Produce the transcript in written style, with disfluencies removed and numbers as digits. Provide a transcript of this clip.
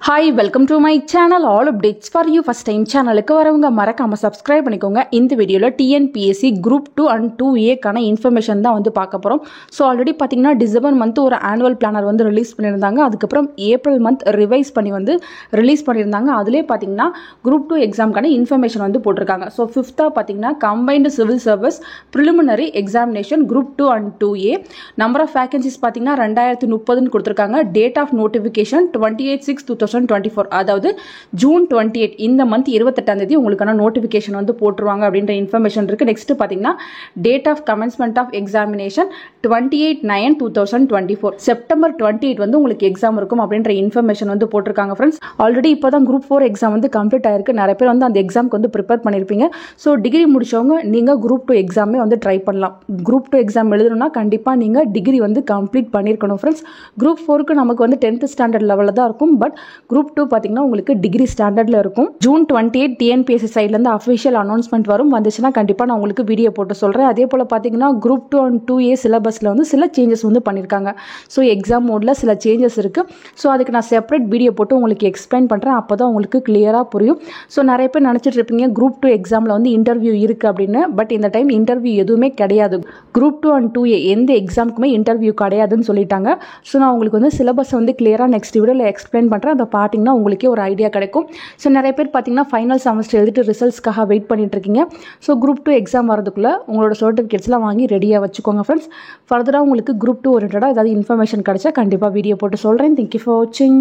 Hi, welcome to my channel. All updates for you. First time channel க்கு வரவங்க மறக்காம subscribe பண்ணிக்கோங்க. இந்த வீடியோல TNPSC Group 2 and 2A கான இன்ஃபர்மேஷன் தான் வந்து பார்க்க போறோம். ஸோ ஆல்ரெடி பார்த்தீங்கன்னா டிசம்பர் மந்த் ஒரு ஆனுவல் பிளானர் வந்து ரிலீஸ் பண்ணியிருந்தாங்க. அதுக்கப்புறம் ஏப்ரல் மந்த் ரிவைஸ் பண்ணி வந்து ரிலீஸ் பண்ணியிருந்தாங்க. அதிலே பார்த்தீங்கன்னா குரூப் 2 எக்ஸாம்க்கான இன்ஃபர்மேஷன் வந்து போட்டிருக்காங்க. ஸோ ஃபிஃப்த்தாக பார்த்தீங்கன்னா combined civil service preliminary examination group 2 and 2A number of vacancies பார்த்தீங்கன்னா 2030 கொடுத்துருக்காங்க. டேட் ஆஃப் நோட்டிஃபிகேஷன் 28/6/2024 அதாவது ஜூன் 28 இந்த மந்த் 28ஆம் தேதி உங்களுக்கான நோட்டிஃபிகேஷன் வந்து போட்டுருவாங்க அப்படின்ற இன்ஃபர்மேஷன் இருக்கு. நெக்ஸ்ட் பார்த்தீங்கன்னா date of commencement of examination 28/9/2024 September 28 வந்து உங்களுக்கு எக்ஸாம் இருக்கும் அப்படின்ற இன்ஃபர்மேஷன் வந்து போட்டிருக்காங்க. ஃப்ரெண்ட்ஸ் ஆல்ரெடி இப்போ தான் குரூப் 4 எக்ஸாம் வந்து கம்ப்ளீட் ஆயிருக்கு. நிறைய பேர் வந்து அந்த எக்ஸாமுக்கு வந்து ப்ரிப்பேர் பண்ணியிருப்பீங்க. ஸோ டிகிரி முடிச்சவங்க நீங்கள் குரூப் 2 எக்ஸாமே வந்து ட்ரை பண்ணலாம். குரூப் 2 எக்ஸாம் எழுதணும்னா கண்டிப்பாக நீங்கள் டிகிரி வந்து கம்ப்ளீட் பண்ணியிருக்கணும். ஃப்ரெண்ட்ஸ் குரூப் 4க்கு நமக்கு வந்து 10th ஸ்டாண்டர்ட் லெவலில் தான் இருக்கும். பட் குரூப் 2 பார்த்தீங்கன்னா உங்களுக்கு டிகிரி ஸ்டாண்டர்டில் இருக்கும். ஜூன் 28 டிஎன்பிஎஸ்சி சைட்லேருந்து அஃபிஷியல் அனௌன்ஸ்மெண்ட் வந்துச்சுன்னா கண்டிப்பாக நான் உங்களுக்கு வீடியோ போட்டு சொல்கிறேன். அதே போல் பார்த்தீங்கன்னா குரூப் 2 and 2A சிலபஸில் வந்து சில சேஞ்சஸ் வந்து பண்ணியிருக்காங்க. ஸோ எக்ஸாம் மோடில் சில சேஞ்சஸ் இருக்குது. ஸோ அதுக்கு நான் செப்பரேட் வீடியோ போட்டு உங்களுக்கு எக்ஸ்பிளைன் பண்ணுறேன். அப்போ தான் உங்களுக்கு கிளியராக புரியும். ஸோ நிறைய பேர் நினச்சிட்டு இருப்பீங்க குரூப் 2 எக்ஸாமில் வந்து இன்டர்வியூ இருக்குது அப்படின்னு. பட் இந்த டைம் இன்டர்வியூ எதுவுமே கிடையாது. குரூப் 2 and 2A எந்த எக்ஸாமுக்குமே இன்டர்வியூ கிடையாதுன்னு சொல்லிட்டாங்க. ஸோ நான் உங்களுக்கு வந்து சிலபஸ் வந்து கிளியராக நெக்ஸ்ட் வீடியோவில் எக்ஸ்பிளைன் பண்ணுறேன். அதை பார்த்தீங்கன்னா உங்களுக்கே ஒரு ஐடியா கிடைக்கும். ஸோ நிறைய பேர் பார்த்தீங்கன்னா ஃபைனல் செமஸ்டர் எழுதிட்டு ரிசல்ட்ஸ்க்காக வெயிட் பண்ணிட்டு இருக்கீங்க. ஸோ குரூப் 2 எக்ஸாம் வரதுக்குள்ளே உங்களோட சர்டிஃபிகேட்ஸ்லாம் வாங்கி ரெடியாக வச்சுக்கோங்க. ஃப்ரெண்ட்ஸ் ஃபர்தராக உங்களுக்கு குரூப் 2 ஓரியன்டாக ஏதாவது இன்ஃபர்மேஷன் கிடைச்சா கண்டிப்பாக வீடியோ போட்டு சொல்கிறேன். தேங்க்யூ ஃபார் வாட்சிங்.